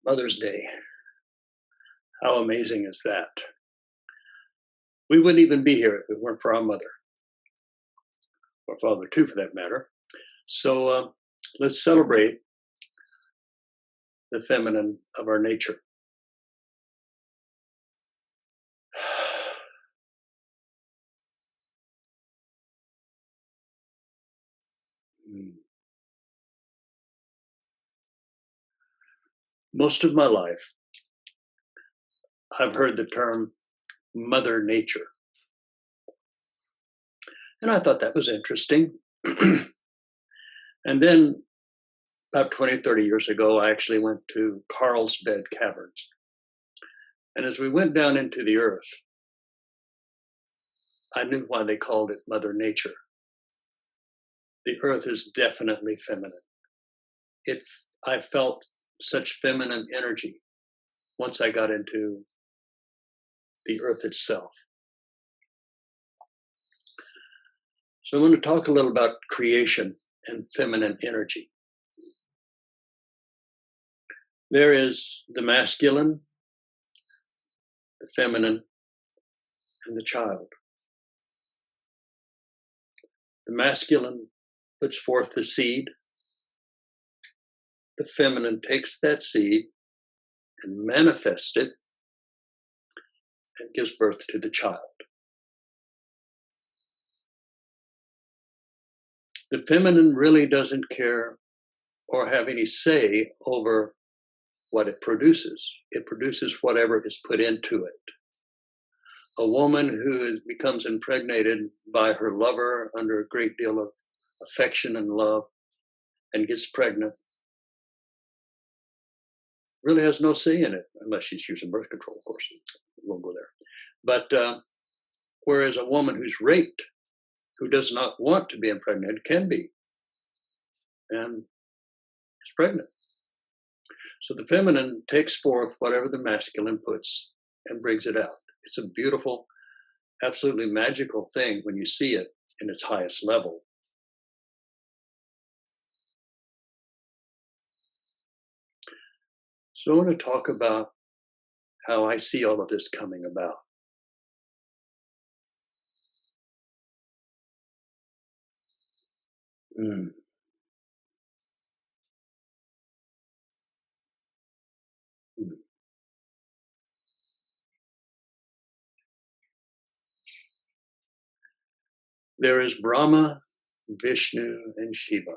Mother's Day. How amazing is that? We wouldn't even be here if it weren't for our mother, or father too, for that matter. So let's celebrate the feminine of our nature. Most of my life, I've heard the term Mother Nature. And I thought that was interesting. And then about 20, 30 years ago, I actually went to Carlsbad Caverns. And as we went down into the earth, I knew why they called it Mother Nature. The earth is definitely feminine. I felt such feminine energy once I got into the earth itself. So I want to talk a little about creation and feminine energy. There is the masculine, the feminine, and the child. The masculine puts forth the seed. The feminine takes that seed and manifests it and gives birth to the child. The feminine really doesn't care or have any say over what it produces. It produces whatever is put into it. A woman who becomes impregnated by her lover under a great deal of affection and love and gets pregnant really has no say in it, unless she's using birth control, of course. We won't go there. But whereas a woman who's raped, who does not want to be impregnated, can be, and is pregnant. So the feminine takes forth whatever the masculine puts and brings it out. It's a beautiful, absolutely magical thing when you see it in its highest level. So I want to talk about how I see all of this coming about. There is Brahma, Vishnu, and Shiva.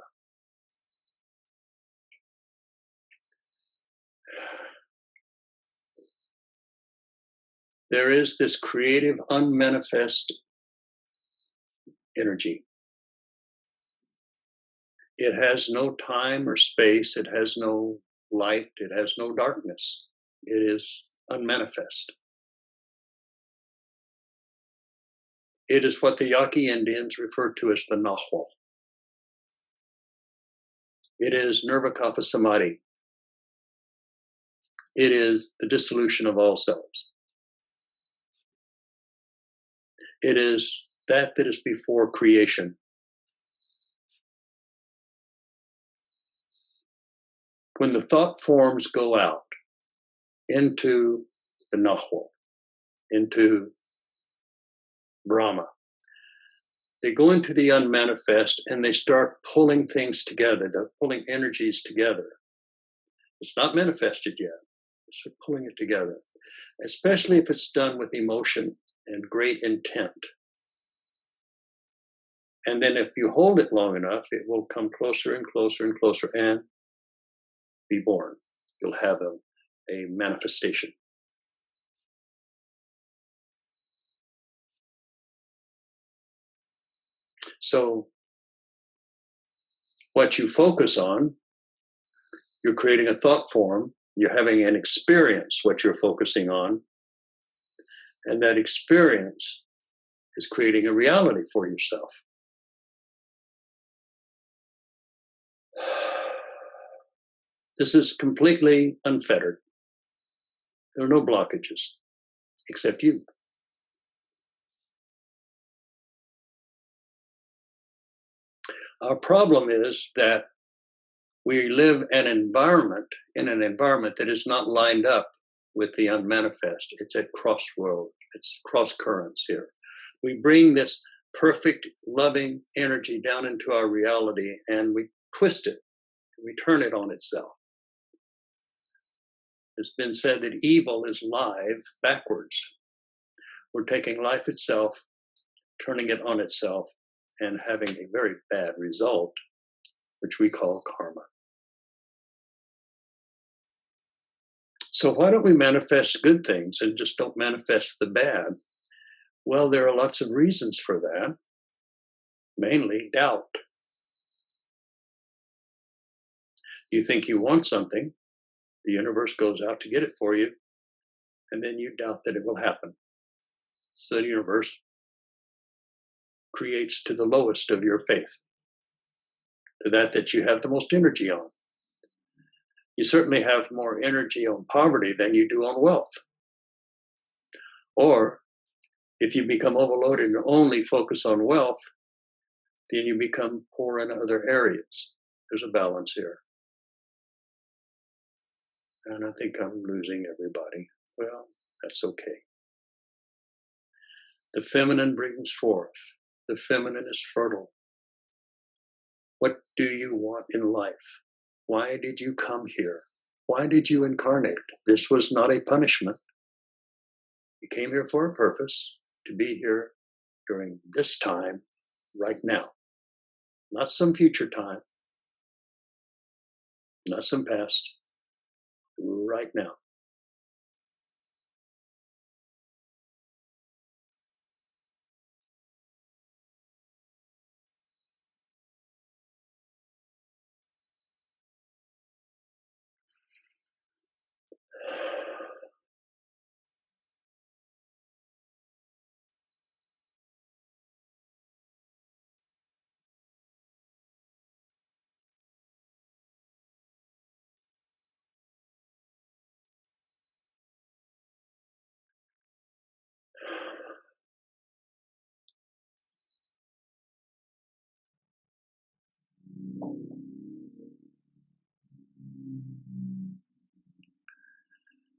There is this creative, unmanifest energy. It has no time or space. It has no light. It has no darkness. It is unmanifest. It is what the Yaqui Indians refer to as the Nahual. It is Nirvikapa Samadhi. It is the dissolution of all selves. It is that is before creation. When the thought forms go out into the Nahual, into Brahma, they go into the unmanifest and they start pulling things together. They're pulling energies together. It's not manifested yet. It's pulling it together, especially if it's done with emotion and great intent. And then if you hold it long enough, it will come closer and closer and closer and be born. You'll have a manifestation. So what you focus on, you're creating a thought form, you're having an experience, what you're focusing on, and that experience is creating a reality for yourself. This is completely unfettered. There are no blockages, except you. Our problem is that We live in an environment that is not lined up with the unmanifest. It's at crossroads. It's cross currents here. We bring this perfect, loving energy down into our reality and we twist it. We turn it on itself. It's been said that evil is live backwards. We're taking life itself, turning it on itself, and having a very bad result, which we call karma. So why don't we manifest good things and just don't manifest the bad? Well, there are lots of reasons for that, mainly doubt. You think you want something, the universe goes out to get it for you, and then you doubt that it will happen. So the universe creates to the lowest of your faith, to that you have the most energy on. You certainly have more energy on poverty than you do on wealth. Or if you become overloaded and only focus on wealth, then you become poor in other areas. There's a balance here. And I think I'm losing everybody. Well, that's okay. The feminine brings forth. The feminine is fertile. What do you want in life? Why did you come here? Why did you incarnate? This was not a punishment. You came here for a purpose, to be here during this time, right now. Not some future time, not some past, right now.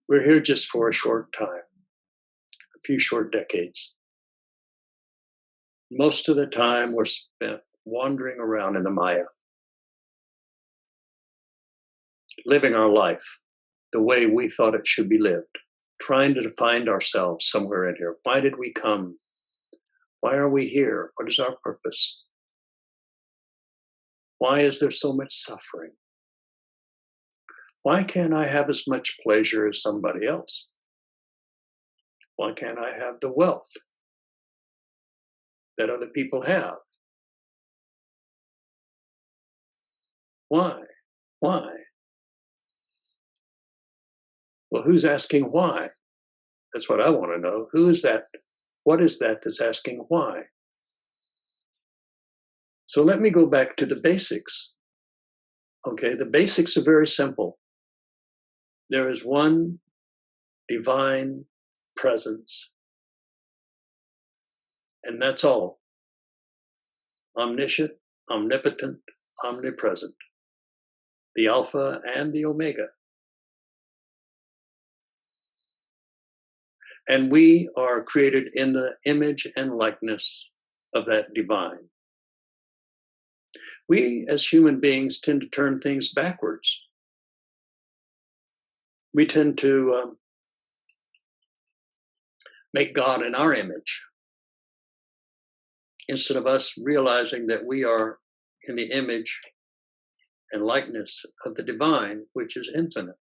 We're here just for a short time, a few short decades. Most of the time we're spent wandering around in the Maya, living our life the way we thought it should be lived, trying to find ourselves somewhere in here. Why did we come? Why are we here? What is our purpose? Why is there so much suffering? Why can't I have as much pleasure as somebody else? Why can't I have the wealth that other people have? Why? Why? Well, who's asking why? That's what I want to know. Who is that? What is that that's asking why? So let me go back to the basics. Okay, the basics are very simple. There is one divine presence, and that's all. Omniscient, omnipotent, omnipresent. The Alpha and the Omega. And we are created in the image and likeness of that divine. We, as human beings, tend to turn things backwards. We tend to make God in our image, instead of us realizing that we are in the image and likeness of the divine, which is infinite.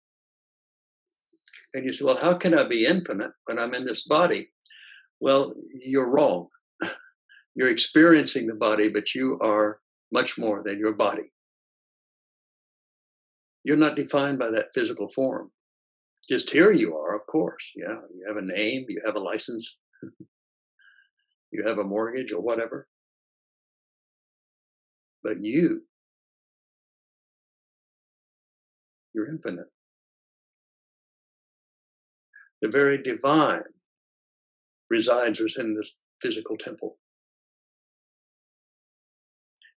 And you say, well, how can I be infinite when I'm in this body? Well, you're wrong. You're experiencing the body, but you are much more than your body. You're not defined by that physical form. Just here you are, of course. Yeah, you have a name, you have a license, you have a mortgage or whatever. But you're infinite. The very divine resides within this physical temple.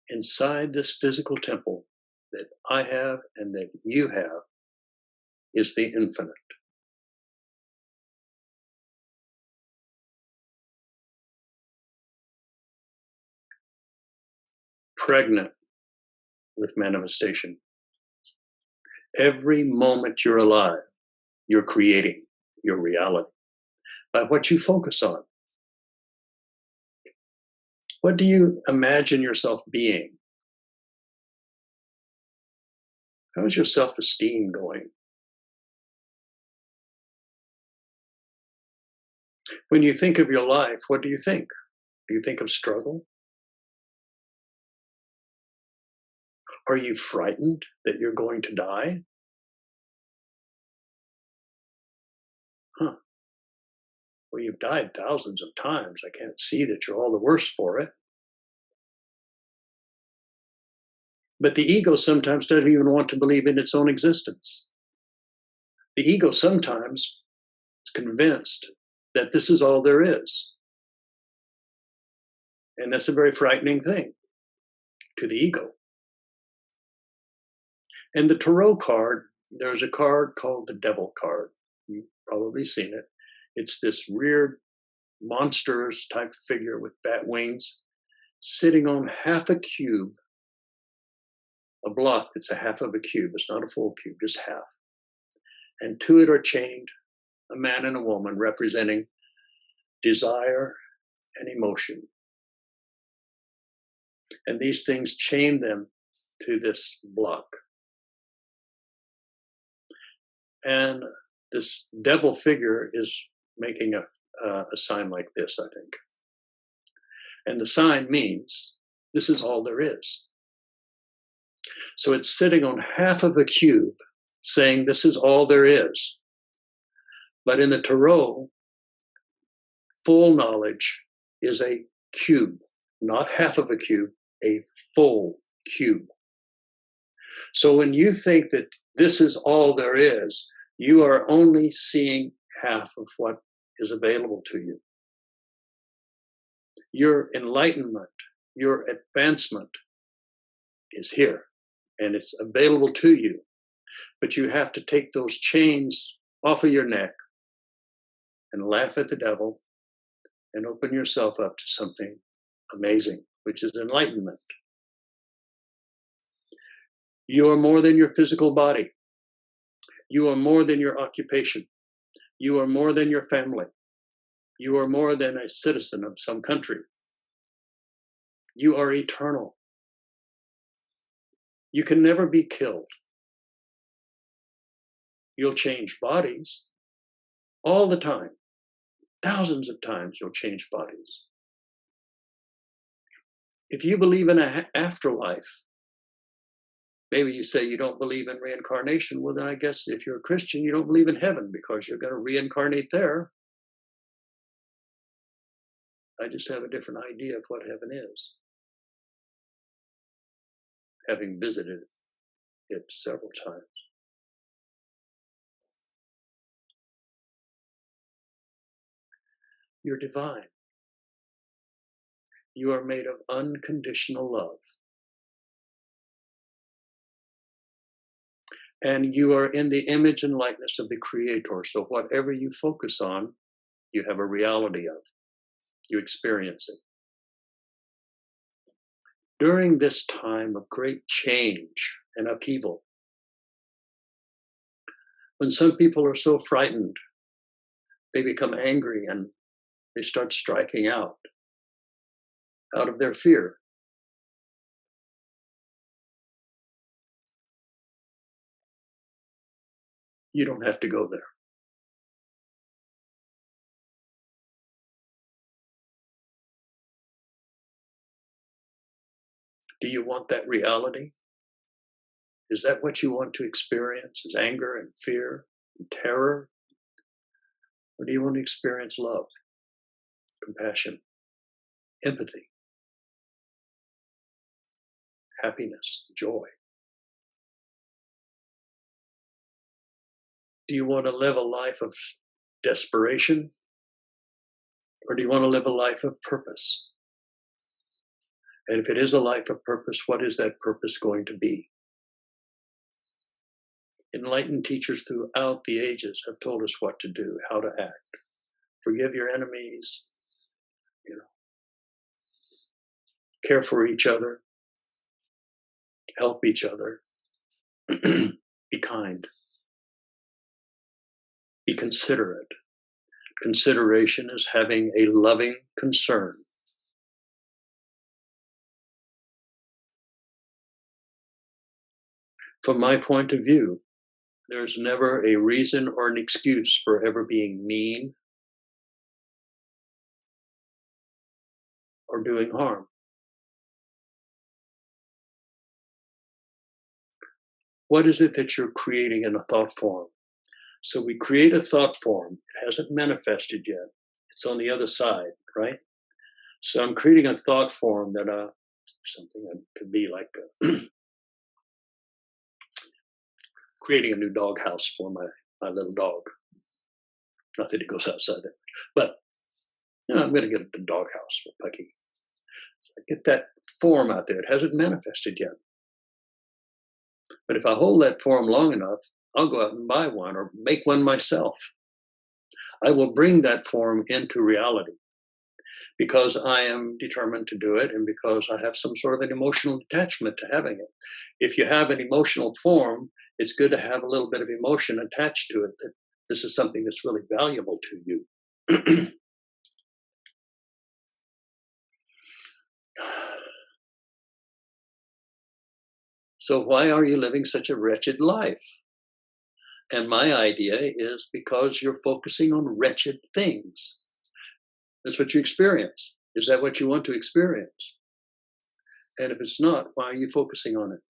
Inside this physical temple that I have and that you have is the infinite. Pregnant with manifestation. Every moment you're alive, you're creating your reality by what you focus on. What do you imagine yourself being? How is your self-esteem going? When you think of your life, what do you think? Do you think of struggle? Are you frightened that you're going to die? Huh. Well, you've died thousands of times. I can't see that you're all the worse for it. But the ego sometimes doesn't even want to believe in its own existence. The ego sometimes is convinced that this is all there is. And that's a very frightening thing to the ego. And the tarot card, there's a card called the devil card. You've probably seen it. It's this weird, monstrous type figure with bat wings sitting on half a cube, a block that's a half of a cube. It's not a full cube, just half. And to it are chained a man and a woman representing desire and emotion. And these things chain them to this block. And this devil figure is making a sign like this, I think. And the sign means this is all there is. So it's sitting on half of a cube saying this is all there is. But in the tarot, full knowledge is a cube, not half of a cube, a full cube. So when you think that this is all there is, you are only seeing half of what is available to you. Your enlightenment, your advancement is here and it's available to you. But you have to take those chains off of your neck and laugh at the devil and open yourself up to something amazing, which is enlightenment. You are more than your physical body. You are more than your occupation. You are more than your family. You are more than a citizen of some country. You are eternal. You can never be killed. You'll change bodies all the time. Thousands of times you'll change bodies. If you believe in an afterlife, maybe you say you don't believe in reincarnation. Well, then I guess if you're a Christian, you don't believe in heaven because you're going to reincarnate there. I just have a different idea of what heaven is, having visited it several times. You're divine. You are made of unconditional love. And you are in the image and likeness of the Creator. So whatever you focus on, you have a reality of. You experience it. During this time of great change and upheaval, when some people are so frightened, they become angry and they start striking out of their fear. You don't have to go there. Do you want that reality? Is that what you want to experience? Is anger and fear and terror? Or do you want to experience love, compassion, empathy, happiness, joy? Do you want to live a life of desperation? Or do you want to live a life of purpose? And if it is a life of purpose, what is that purpose going to be? Enlightened teachers throughout the ages have told us what to do, how to act. Forgive your enemies, you know, care for each other, help each other, be kind, be considerate. Consideration is having a loving concern. From my point of view, there's never a reason or an excuse for ever being mean or doing harm. What is it that you're creating in a thought form? So we create a thought form. It hasn't manifested yet. It's on the other side, right? So I'm creating a thought form that something that could be like creating a new dog house for my little dog. Not that he goes outside there, but I'm going to get the dog house for Pucky. So I get that form out there. It hasn't manifested yet. But if I hold that form long enough, I'll go out and buy one or make one myself. I will bring that form into reality because I am determined to do it and because I have some sort of an emotional attachment to having it. If you have an emotional form, it's good to have a little bit of emotion attached to it, that this is something that's really valuable to you. So why are you living such a wretched life? And my idea is because you're focusing on wretched things. That's what you experience. Is that what you want to experience? And if it's not, why are you focusing on it?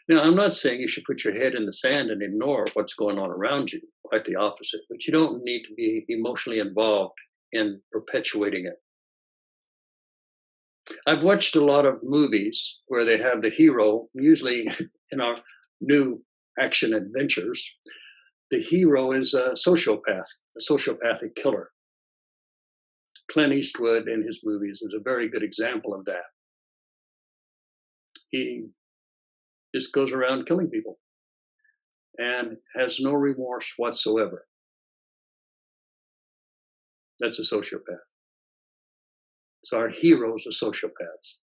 Now, I'm not saying you should put your head in the sand and ignore what's going on around you, quite the opposite, but you don't need to be emotionally involved in perpetuating it. I've watched a lot of movies where they have the hero, usually in our new action adventures, the hero is a sociopathic killer. Clint Eastwood in his movies is a very good example of that. He just goes around killing people and has no remorse whatsoever. That's a sociopath. So our heroes are sociopaths.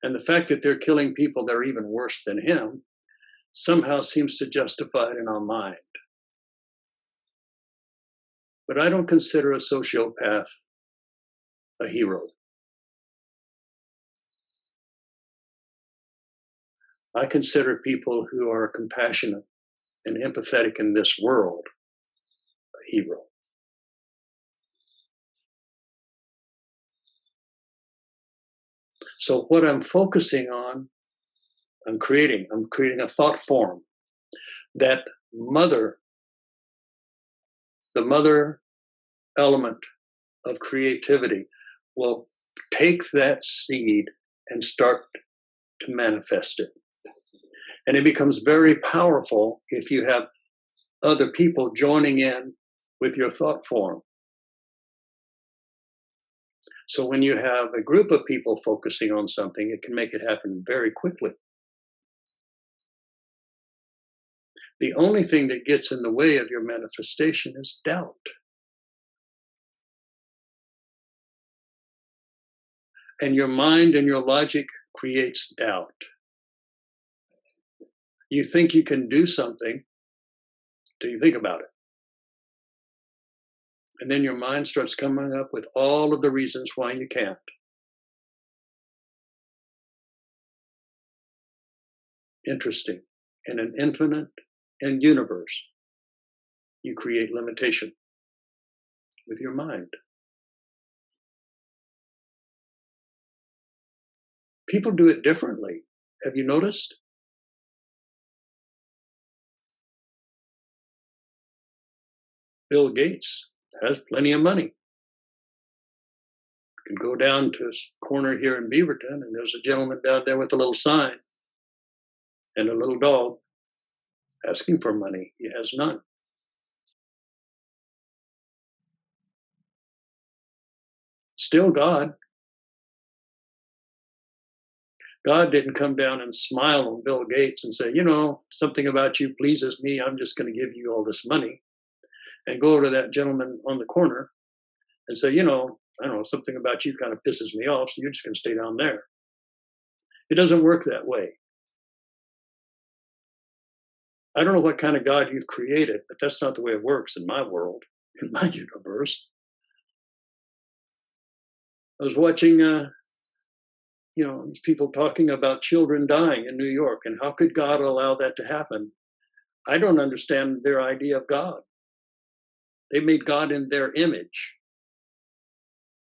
And the fact that they're killing people that are even worse than him somehow seems to justify it in our mind. But I don't consider a sociopath a hero. I consider people who are compassionate and empathetic in this world a hero. So what I'm focusing on, I'm creating a thought form that the mother element of creativity will take that seed and start to manifest it. And it becomes very powerful if you have other people joining in with your thought form. So when you have a group of people focusing on something, it can make it happen very quickly. The only thing that gets in the way of your manifestation is doubt. And your mind and your logic creates doubt. You think you can do something till you think about it. And then your mind starts coming up with all of the reasons why you can't. Interesting. In an infinite and universe, you create limitation with your mind. People do it differently. Have you noticed? Bill Gates has plenty of money. You can go down to a corner here in Beaverton, and there's a gentleman down there with a little sign and a little dog asking for money. He has none. Still God. God didn't come down and smile on Bill Gates and say, something about you pleases me. I'm just going to give you all this money. And go over to that gentleman on the corner and say, I don't know, something about you kind of pisses me off. So you're just going to stay down there. It doesn't work that way. I don't know what kind of God you've created, but that's not the way it works in my world, in my universe. I was watching, these people talking about children dying in New York, and how could God allow that to happen? I don't understand their idea of God. They made God in their image.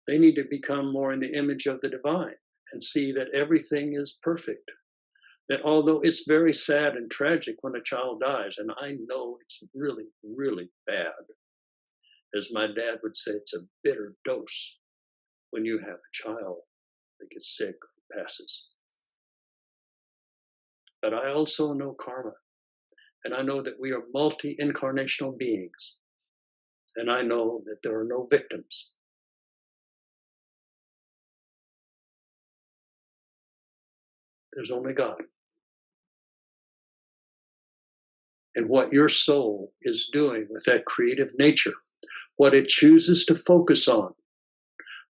They need to become more in the image of the divine and see that everything is perfect. That although it's very sad and tragic when a child dies, and I know it's really, really bad, as my dad would say, it's a bitter dose when you have a child that gets sick or passes. But I also know karma, and I know that we are multi-incarnational beings, and I know that there are no victims. There's only God. And what your soul is doing with that creative nature, what it chooses to focus on,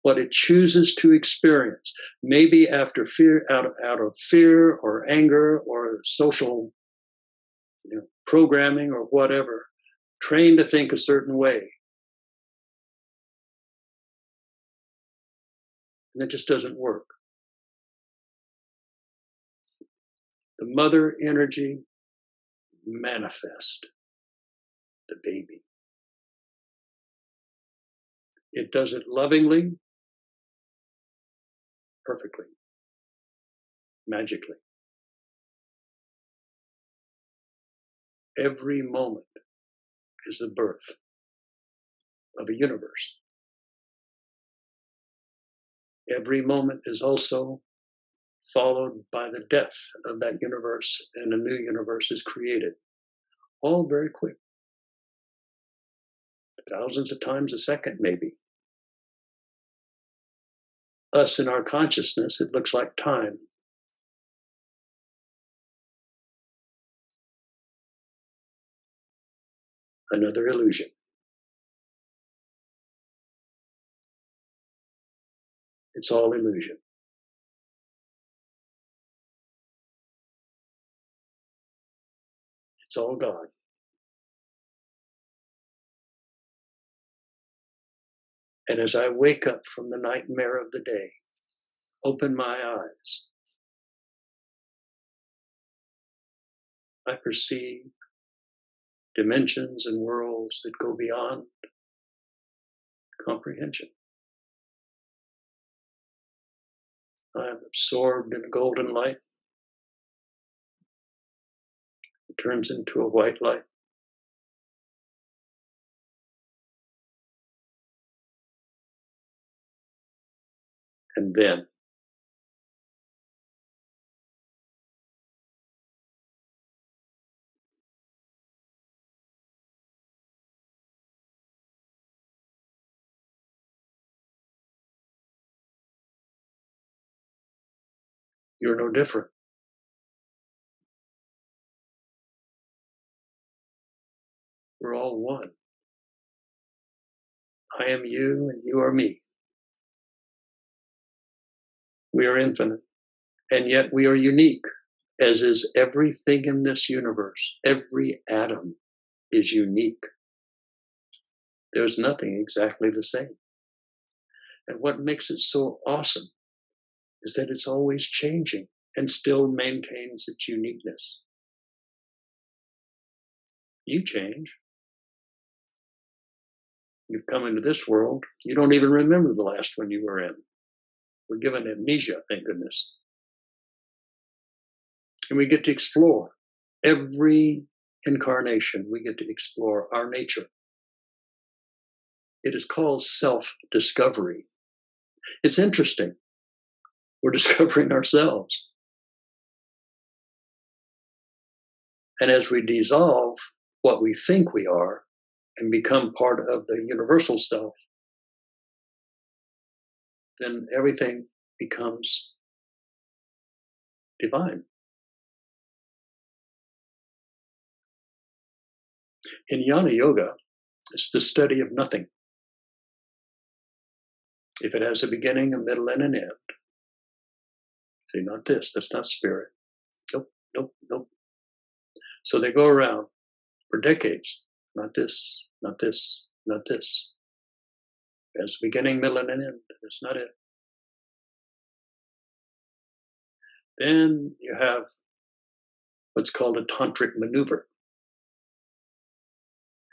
what it chooses to experience, maybe after fear, out of fear or anger or social programming or whatever, trained to think a certain way. And it just doesn't work. The mother energy manifest the baby. It does it lovingly, perfectly, magically. Every moment is the birth of a universe. Every moment is also followed by the death of that universe, and a new universe is created. All very quick. Thousands of times a second, maybe. Us in our consciousness, it looks like time. Another illusion. It's all illusion. It's all God. And as I wake up from the nightmare of the day, open my eyes, I perceive dimensions and worlds that go beyond comprehension. I am absorbed in a golden light. It turns into a white light. And then you're no different. We're all one. I am you and you are me. We are infinite, and yet we are unique, as is everything in this universe. Every atom is unique. There's nothing exactly the same. And what makes it so awesome is that it's always changing and still maintains its uniqueness. You change. You've come into this world. You don't even remember the last one you were in. We're given amnesia, thank goodness. And we get to explore. Every incarnation, we get to explore our nature. It is called self-discovery. It's interesting. We're discovering ourselves. And as we dissolve what we think we are and become part of the universal self, then everything becomes divine. In Jnana Yoga, it's the study of nothing. If it has a beginning, a middle, and an end, say, not this, that's not spirit. Nope, nope, nope. So they go around for decades. Not this, not this, not this. It has a beginning, middle, and an end. That's not it. Then you have what's called a tantric maneuver.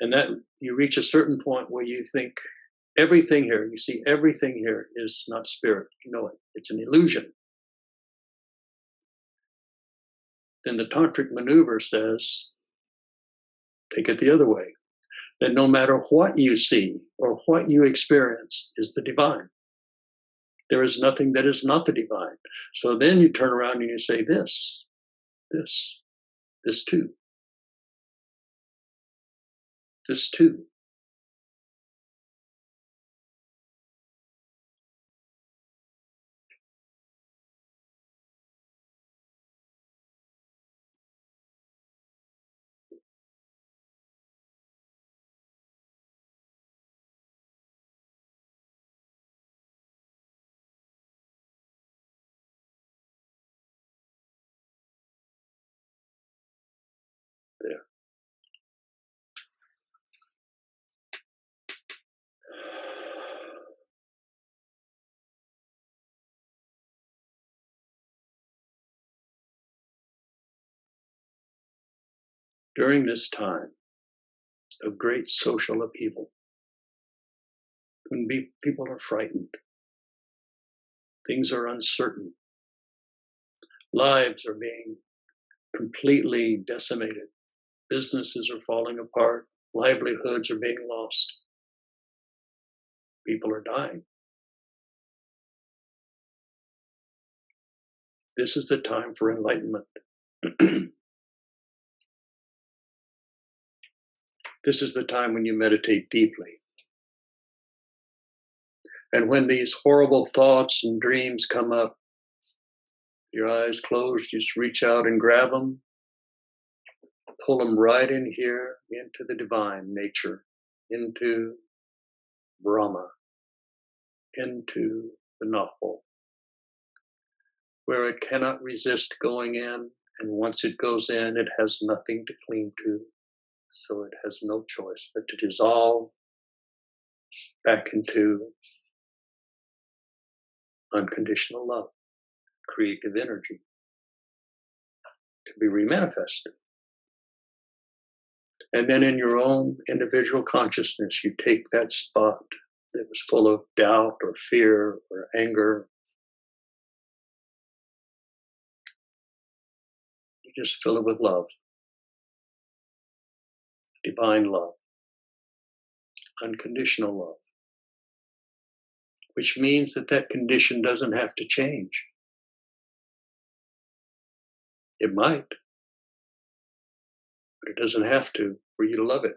And that you reach a certain point where you think everything here, you see everything here is not spirit. You know it. It's an illusion. Then the tantric maneuver says, take it the other way. That no matter what you see or what you experience is the divine. There is nothing that is not the divine. So then you turn around and you say this too, this too. There. During this time of great social upheaval, when people are frightened, things are uncertain, lives are being completely decimated, businesses are falling apart, livelihoods are being lost, people are dying. This is the time for enlightenment. This is the time when you meditate deeply. And when these horrible thoughts and dreams come up, your eyes closed, you just reach out and grab them, pull them right in here into the divine nature, into Brahma, into the Nahu, where it cannot resist going in. And once it goes in, it has nothing to cling to. So it has no choice but to dissolve back into unconditional love, creative energy, to be remanifested. And then in your own individual consciousness, you take that spot that was full of doubt or fear or anger. You just fill it with love, divine love, unconditional love, which means that that condition doesn't have to change. It might, but it doesn't have to for you to love it.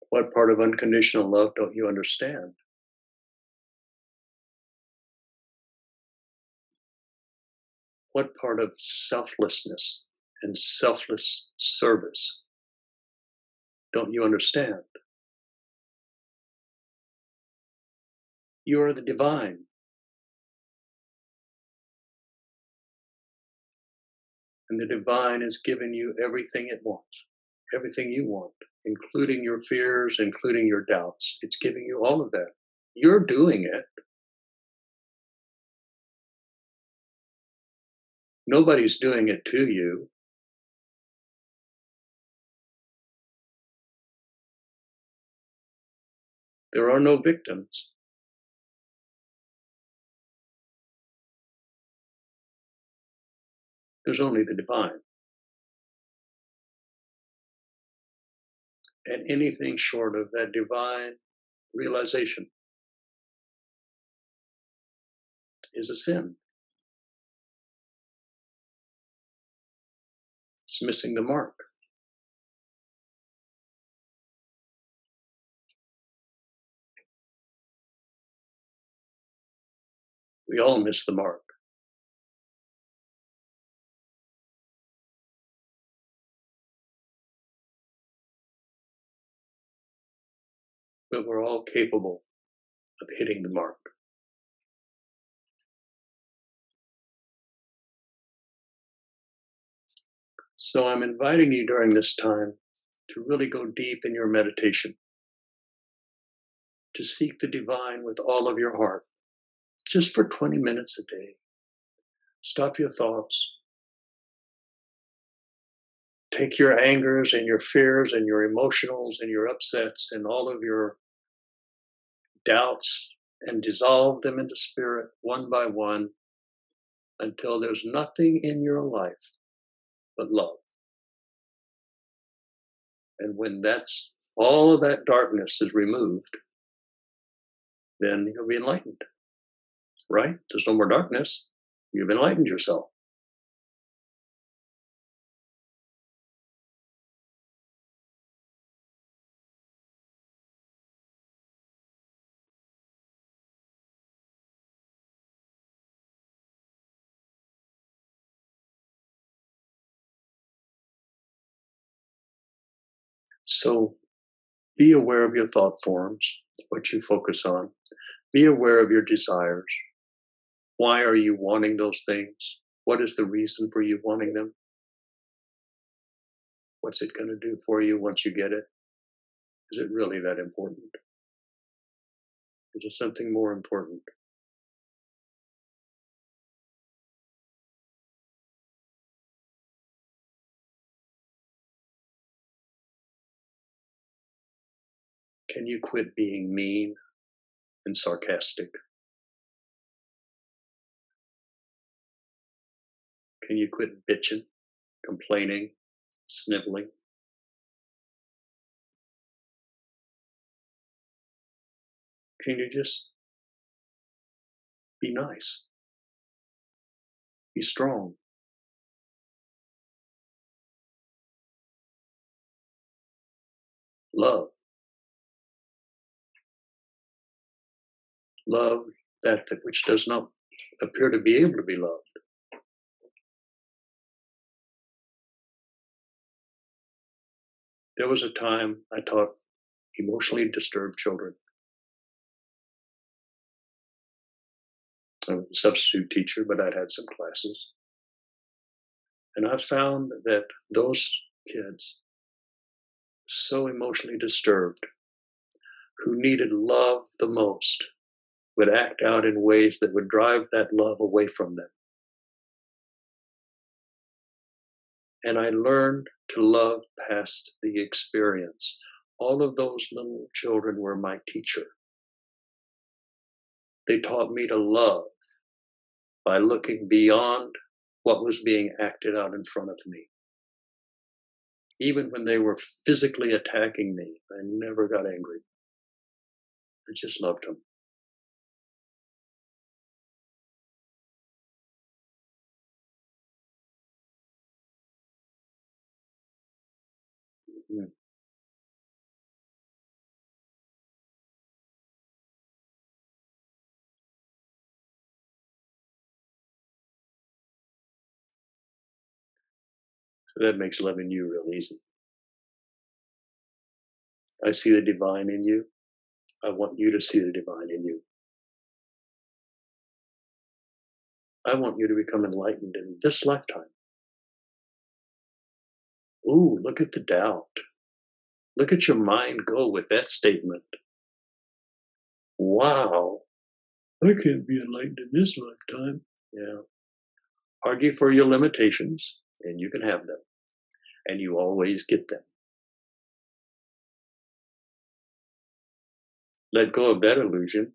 What part of unconditional love don't you understand? What part of selflessness and selfless service don't you understand? You are the divine. And the divine has given you everything it wants, everything you want, including your fears, including your doubts. It's giving you all of that. You're doing it. Nobody's doing it to you. There are no victims. There's only the divine. And anything short of that divine realization is a sin. It's missing the mark. We all miss the mark. But we're all capable of hitting the mark. So I'm inviting you during this time to really go deep in your meditation, to seek the divine with all of your heart, just for 20 minutes a day. Stop your thoughts. Take your angers and your fears and your emotionals and your upsets and all of your doubts and dissolve them into spirit one by one until there's nothing in your life but love. And when that's all of that darkness is removed, then you'll be enlightened, right? There's no more darkness. You've enlightened yourself. So be aware of your thought forms, what you focus on. Be aware of your desires. Why are you wanting those things? What is the reason for you wanting them? What's it going to do for you once you get it? Is it really that important? Is there something more important? Can you quit being mean and sarcastic? Can you quit bitching, complaining, sniveling? Can you just be nice? Be strong. Love. Love that which does not appear to be able to be loved. There was a time I taught emotionally disturbed children. I was a substitute teacher, but I'd had some classes. And I found that those kids, so emotionally disturbed, who needed love the most, would act out in ways that would drive that love away from them. And I learned to love past the experience. All of those little children were my teacher. They taught me to love by looking beyond what was being acted out in front of me. Even when they were physically attacking me, I never got angry. I just loved them. Mm. So that makes loving you real easy. I see the divine in you. I want you to see the divine in you. I want you to become enlightened in this lifetime. Ooh, look at the doubt. Look at your mind go with that statement. Wow, I can't be enlightened in this lifetime. Yeah. Argue for your limitations, and you can have them. And you always get them. Let go of that illusion.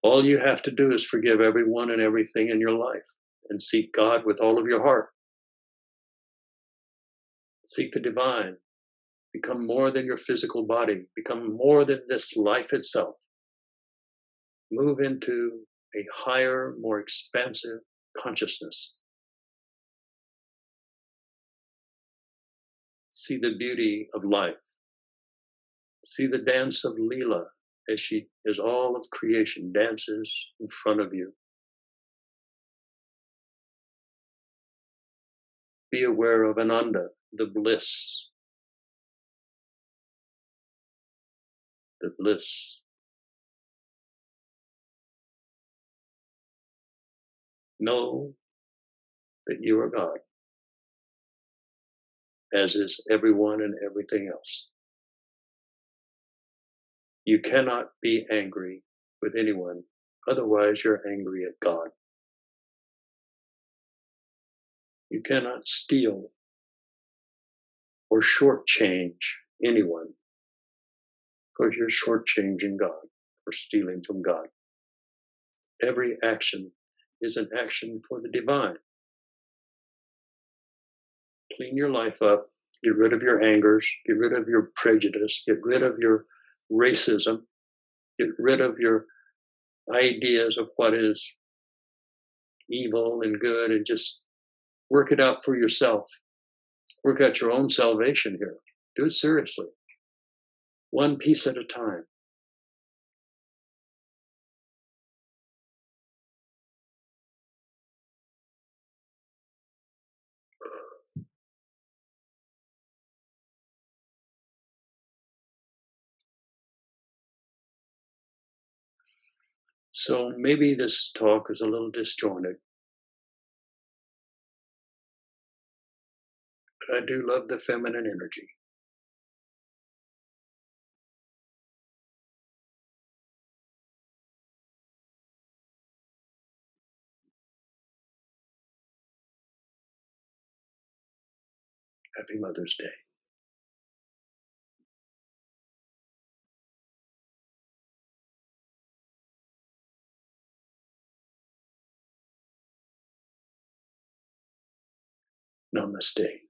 All you have to do is forgive everyone and everything in your life and seek God with all of your heart. Seek the divine. Become more than your physical body. Become more than this life itself. Move into a higher, more expansive consciousness. See the beauty of life. See the dance of Leela as all of creation dances in front of you. Be aware of Ananda, the bliss. The bliss. Know that you are God, as is everyone and everything else. You cannot be angry with anyone, otherwise you're angry at God. You cannot steal or shortchange anyone, because you're shortchanging God or stealing from God. Every action is an action for the divine. Clean your life up, get rid of your angers, get rid of your prejudice, get rid of your racism, get rid of your ideas of what is evil and good, and just work it out for yourself. Work out your own salvation here. Do it seriously. One piece at a time. So maybe this talk is a little disjointed, but I do love the feminine energy. Happy Mother's Day. Namaste.